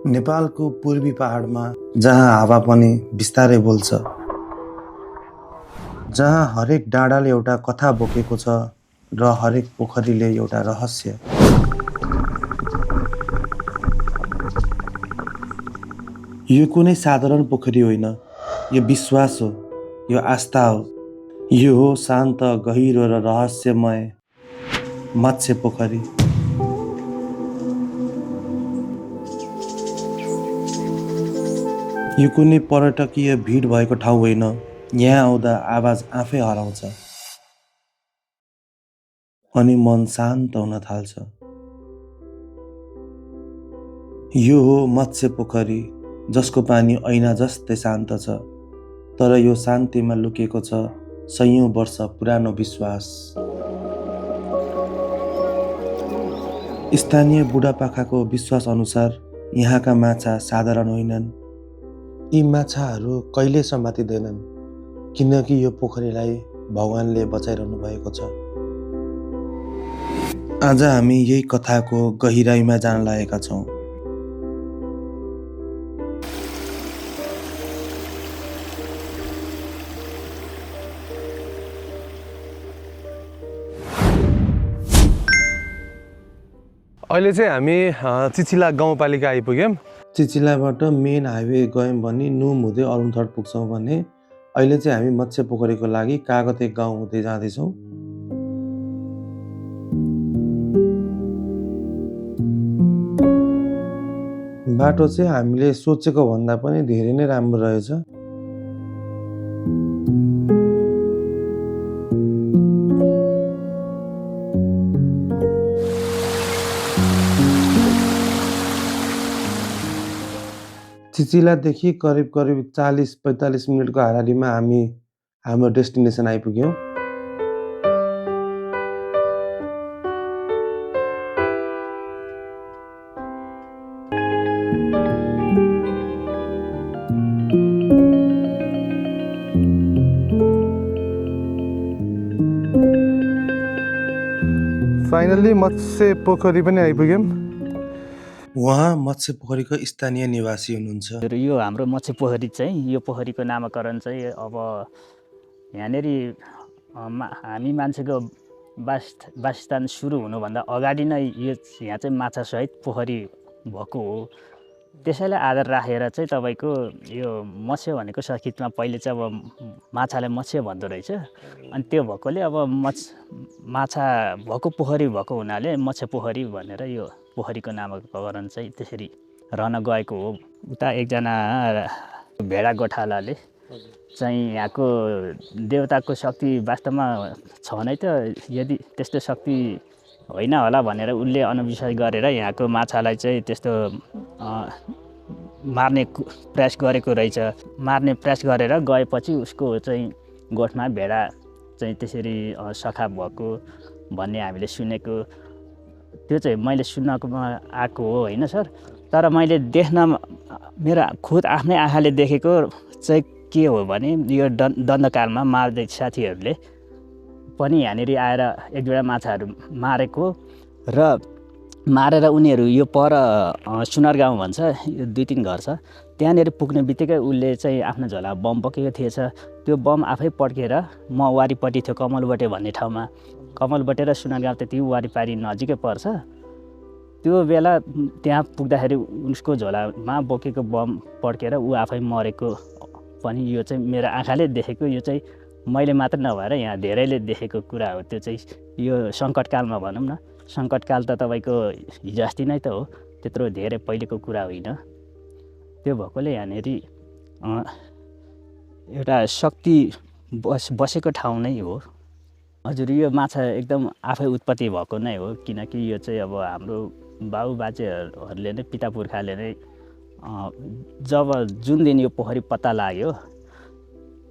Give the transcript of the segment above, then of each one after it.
नेपालको पूर्वी पहाडमा जहाँ हावा पनि बिस्तारै बोल्छ, जहाँ हरेक डाँडाले एउटा कथा बोकेको छ र हरेक पोखरीले एउटा रहस्य। यो कुनै साधारण पोखरी होइन, यो विश्वास हो, यो आस्था हो। यो हो शान्त, गहिरो र रहस्यमय मत्स्य पोखरी। यो कुनै पर्यटकीय भिड भएको ठाउँ होइन, यहाँ आउँदा आवाज आफै हराउँछ अनि मन शान्त हुन थाल्छ। यो हो मत्स्य पोखरी, जसको पानी ऐना जस्तै शान्त छ, तर यो शान्तिमा लुकेको छ सयौं वर्ष पुरानो विश्वास। स्थानीय बुढापाकाको विश्वास अनुसार यहाँका माछा साधारण होइनन्। यी माछाहरू कहिल्यै समातिँदैनन्, किनकि यो पोखरीलाई भगवानले बचाइरहनु भएको छ। आज हामी यही कथाको गहिराइमा जान लागेका छौँ। अहिले चाहिँ हामी चिचिला गाउँपालिका आइपुग्यौँ। चिचिलाबाट मेन हाइवे गयौँ भने नुम हुँदै अरुणथट पुग्छौँ भने अहिले चाहिँ हामी मत्स्य पोखरीको लागि कागते गाउँ हुँदै जाँदैछौँ। बाटो चाहिँ हामीले सोचेको भन्दा पनि धेरै नै राम्रो रहेछ। चिचिलादेखि करिब 40-45 मिनटको हाराहारीमा हामी हाम्रो डेस्टिनेसन आइपुग्यौँ। फाइनल्ली मत्स्य पोखरी पनि आइपुग्यौँ। उहाँ मत्स्य पोखरीको स्थानीय निवासी हुनुहुन्छ। र यो हाम्रो मत्स्य पोखरी चाहिँ यो पोखरीको नामाकरण चाहिँ अब यहाँनिर हामी मान्छेको वासस्थान सुरु हुनुभन्दा अगाडि नै यो यहाँ चाहिँ माछासहित पोखरी भएको हो। त्यसैलाई आधार राखेर चाहिँ तपाईँको यो मत्स्य भनेको संस्कृतमा पहिले चाहिँ अब माछालाई मत्स्य भन्दो रहेछ। अनि त्यो भएकोले अब माछा भएको पोखरी भएको हुनाले मत्स्य पोखरी भनेर यो पोखरीको नामकरण चाहिँ त्यसरी रहन गएको हो। उता एकजना भेडा गोठालाले चाहिँ यहाँको देवताको शक्ति वास्तवमा छ नै त, यदि त्यस्तो शक्ति होइन होला भनेर उनले अनविश्वास गरेर यहाँको माछालाई चाहिँ त्यस्तो मार्ने प्रयास गरेको रहेछ। मार्ने प्रयास गरेर गएपछि उसको चाहिँ गोठमा भेडा चाहिँ त्यसरी सखा भएको भन्ने हामीले सुनेको। त्यो चाहिँ मैले सुन्नमा आएको हो होइन सर, तर मैले देख्न मेरो खुद आफ्नै आँखाले देखेको चाहिँ के हो भने यो दण्डकालमा मार्दै साथीहरूले पनि यहाँनिर आएर एक दुईवटा माछाहरू मारेको र मारेर उनीहरू यो पर सुनार गाउँ भन्छ, यो 2-3 घर छ, त्यहाँनिर पुग्ने बित्तिकै उसले चाहिँ आफ्नो झोला बम बोकेको थिएछ। त्यो बम आफै पड्केर म वारिपट्टि थियो कमलबटे भन्ने ठाउँमा, कमलबटे र सुनार गाउँ त्यति वारिपारि नजिकै पर्छ। त्यो बेला त्यहाँ पुग्दाखेरि उसको झोलामा बोकेको बम पड्केर ऊ आफै मरेको पनि यो चाहिँ मेरो आँखाले देखेको, यो चाहिँ मैले मात्र नभएर यहाँ धेरैले देखेको कुरा हो। त्यो चाहिँ यो सङ्कटकालमा भनौँ न, सङ्कटकाल त तपाईँको हिजो अस्ति नै त हो, त्यत्रो धेरै पहिलेको कुरा होइन। त्यो भएकोले यहाँनिर एउटा शक्ति बसेको ठाउँ नै हो। हजुर, यो माछा एकदम आफै उत्पत्ति भएको नै हो, किनकि यो चाहिँ अब हाम्रो बाउ बाजेहरूले नै पिता पुर्खाले नै जुन दिन यो पोखरी पत्ता लाग्यो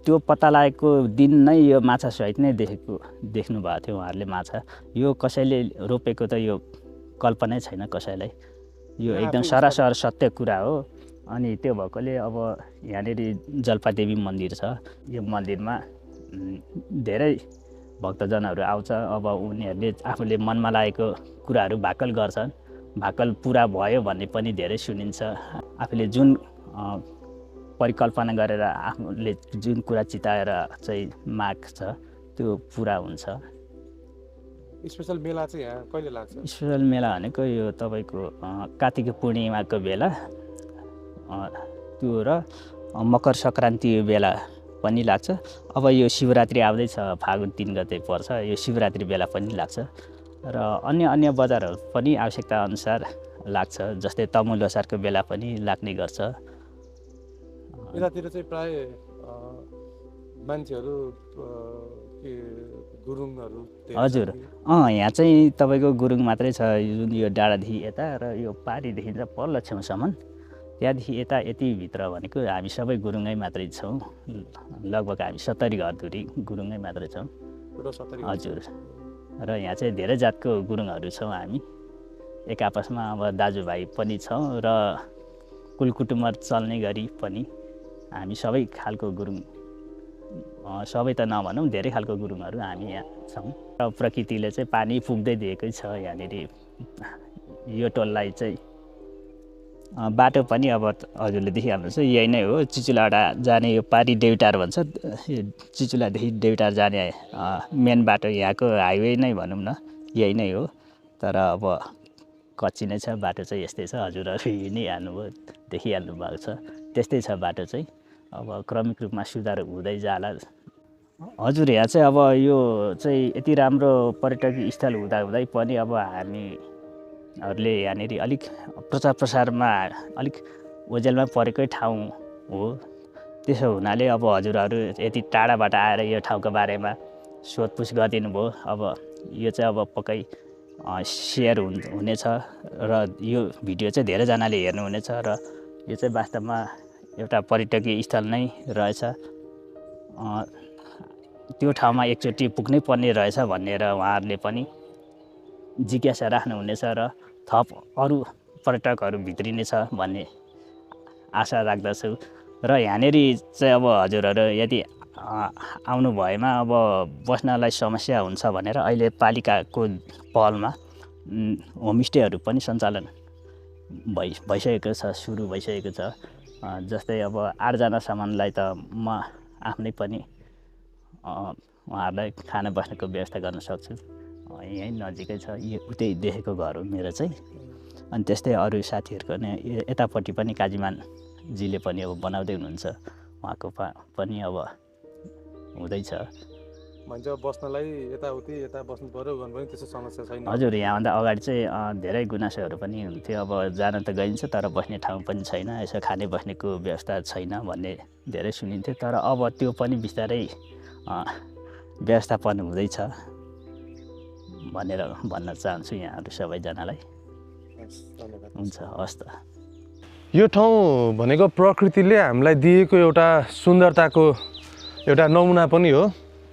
त्यो पत्ता लागेको दिन नै यो माछा सहित नै देख्नु भएको थियो उहाँहरूले माछा। यो कसैले रोपेको त यो कल्पनै छैन कसैलाई, यो एकदम सरासर सत्य कुरा हो। अनि त्यो भएकोले अब यहाँनिर जलपादेवी मन्दिर छ, यो मन्दिरमा धेरै भक्तजनहरू आउँछ। अब उनीहरूले आफूले मनमा लागेको कुराहरू भाकल गर्छन् भाकल पुरा भयो भन्ने पनि धेरै सुनिन्छ। आफूले जुन परिकल्पना गरेर आफूले जुन कुरा चिताएर चाहिँ माग छ त्यो पुरा हुन्छ। स्पेसल मेला चाहिँ यहाँ कहिले लाग्छ? स्पेसल मेला भनेको यो तपाईँको कार्तिक पूर्णिमाको बेला त्यो र मकर सङ्क्रान्ति बेला पनि लाग्छ। अब यो शिवरात्रि आउँदैछ, फागुन 3 गते पर्छ, यो शिवरात्रि बेला पनि लाग्छ र अन्य बजारहरू पनि आवश्यकता अनुसार लाग्छ, जस्तै तमु लोसारको बेला पनि लाग्ने गर्छ। यतातिर चाहिँ प्राय मान्छेहरू गुरुङहरू हजुर यहाँ चाहिँ तपाईँको गुरुङ मात्रै छ, जुन यो डाँडादेखि यता र यो पारीदेखि चाहिँ पल्लो छेउसम्म, त्यहाँदेखि यता यतिभित्र भनेको हामी सबै गुरुङै मात्रै छौँ। लगभग हामी 70 घरधुरी गुरुङै मात्रै छौँ। हजुर र यहाँ चाहिँ धेरै जातको गुरुङहरू छौँ हामी, एक आपसमा अब दाजुभाइ पनि छौँ र कुलकुटुम्ब चल्ने गरी पनि हामी सबै खालको गुरुङ, सबै त नभनौँ धेरै खालको गुरुङहरू हामी यहाँ छौँ। र प्रकृतिले चाहिँ पानी पुग्दै दिएकै छ यहाँनिर यो टोललाई चाहिँ। बाटो पनि अब हजुरले देखिहाल्नुहुन्छ यही नै हो, चिचुलाडा जाने यो पारी देउटार भन्छ, चिचुलादेखि देउटार जाने मेन बाटो यहाँको हाइवे नै भनौँ न, यही नै हो। तर अब कच्ची नै छ बाटो चाहिँ, यस्तै छ, हजुरहरू हिँडिहाल्नुभयो देखिहाल्नु भएको छ, त्यस्तै छ बाटो चाहिँ। अब क्रमिक रूपमा सुधार हुँदै जाला। हजुर यहाँ चाहिँ अब यो चाहिँ यति राम्रो पर्यटकीय स्थल हुँदाहुँदै पनि अब हामीहरूले यहाँनिर अलिक प्रचार प्रसारमा अलिक ओझेलमा परेकै ठाउँ हो। त्यसो हुनाले अब हजुरहरू यति टाढाबाट आएर यो ठाउँको बारेमा सोधपुछ गरिदिनु भयो। अब यो चाहिँ अब पक्कै सेयर हुनेछ र यो भिडियो चाहिँ धेरैजनाले हेर्नुहुनेछ र यो चाहिँ वास्तवमा एउटा पर्यटकीय स्थल नै रहेछ। त्यो ठाउँमा एकचोटि पुग्नै पर्ने रहेछ भनेर उहाँहरूले पनि जिज्ञासा राख्नुहुनेछ र थप अरू पर्यटकहरू भित्रिनेछ भन्ने आशा राख्दछु। र यहाँनिर चाहिँ अब हजुरहरू यदि आउनु भएमा अब बस्नलाई समस्या हुन्छ भनेर अहिले पालिकाको पहलमा होमस्टेहरू पनि सञ्चालन भइसकेको छ, सुरु भइसकेको छ। जस्तै अब 8 जनासम्मलाई त म आफ्नै पनि उहाँहरूलाई खाना बस्नेको व्यवस्था गर्न सक्छु। यहीँ नजिकै छ, उतै देखेको घर हो मेरो चाहिँ। अनि त्यस्तै अरू साथीहरूको नै यतापट्टि पनि काजीमानजीले पनि अब बनाउँदै हुनुहुन्छ, उहाँको पनि अब हुँदैछ। भन्छ बस्नलाई यता बस्नु पर्यो भन्नु पनि त्यस्तो समस्या छैन? हजुर यहाँभन्दा अगाडि चाहिँ धेरै गुनासोहरू पनि हुन्थ्यो, अब जान त गइन्छ तर बस्ने ठाउँ पनि छैन, यसो खाने बस्नेको व्यवस्था छैन भन्ने धेरै सुनिन्थ्यो। तर अब त्यो पनि बिस्तारै व्यवस्थापन हुँदैछ भनेर भन्न चाहन्छु यहाँहरू सबैजनालाई। हुन्छ, हस् त। यो ठाउँ भनेको प्रकृतिले हामीलाई दिएको एउटा सुन्दरताको एउटा नमुना पनि हो।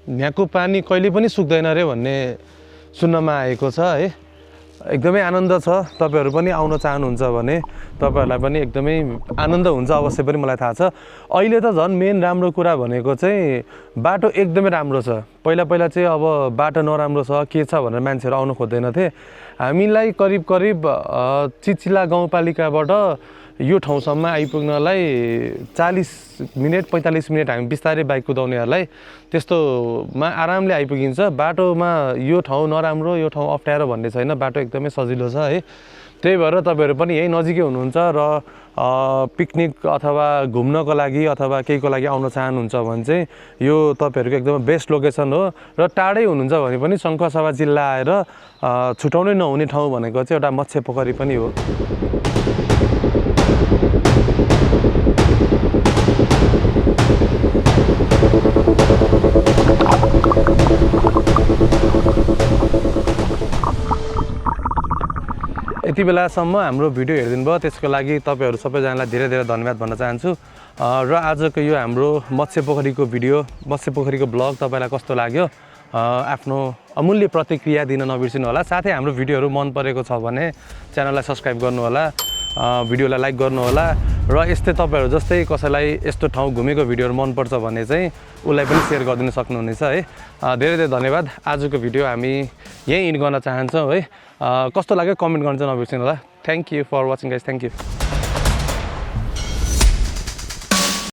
यहाँको पानी कहिले पनि सुक्दैन रे भन्ने सुन्नमा आएको छ है। एकदमै आनन्द छ। तपाईँहरू पनि आउन चाहनुहुन्छ भने तपाईँहरूलाई पनि एकदमै आनन्द हुन्छ अवश्य पनि, मलाई थाहा छ। अहिले त झन् मेन राम्रो कुरा भनेको चाहिँ बाटो एकदमै राम्रो छ। पहिला चाहिँ अब बाटो नराम्रो छ के छ भनेर मान्छेहरू आउनु खोज्दैनथे। हामीलाई करिब चिचिला गाउँपालिकाबाट यो ठाउँसम्म आइपुग्नलाई 40 मिनट 45 मिनट हामी बिस्तारै बाइक कुदाउनेहरूलाई त्यस्तोमा आरामले आइपुगिन्छ। बाटोमा यो ठाउँ नराम्रो, यो ठाउँ अप्ठ्यारो भन्ने छैन, बाटो एकदमै सजिलो छ है। त्यही भएर तपाईँहरू पनि यहीँ नजिकै हुनुहुन्छ र पिकनिक अथवा घुम्नको लागि अथवा केहीको लागि आउन चाहनुहुन्छ भने चाहिँ यो तपाईँहरूको एकदमै बेस्ट लोकेसन हो। र टाढै हुनुहुन्छ भने पनि शङ्खसभा जिल्ला आएर छुटाउनै नहुने ठाउँ भनेको चाहिँ एउटा मत्स्य पोखरी पनि हो। यति बेलासम्म हाम्रो भिडियो हेरिदिनु भयो, त्यसको लागि तपाईँहरू सबैजनालाई धेरै धेरै धन्यवाद भन्न चाहन्छु। र आजको यो हाम्रो मत्स्य पोखरीको भिडियो, मत्स्य पोखरीको ब्लग तपाईँलाई कस्तो लाग्यो आफ्नो अमूल्य प्रतिक्रिया दिन नबिर्सिनु होला। साथै हाम्रो भिडियोहरू मन परेको छ भने च्यानललाई सब्सक्राइब गर्नु होला, भिडियोलाई लाइक गर्नु होला। र यस्तै तपाईँहरू जस्तै कसैलाई यस्तो ठाउँ घुमेको भिडियोहरू मनपर्छ भने चाहिँ उसलाई पनि सेयर गरिदिन सक्नुहुनेछ है। धेरै धेरै धन्यवाद। आजको भिडियो हामी यहीँ इन्ड गर्न चाहन्छौँ है। कस्तो लाग्यो कमेन्ट गर्न चाहिँ नबिर्सिनु होला। Thank you for watching guys thank you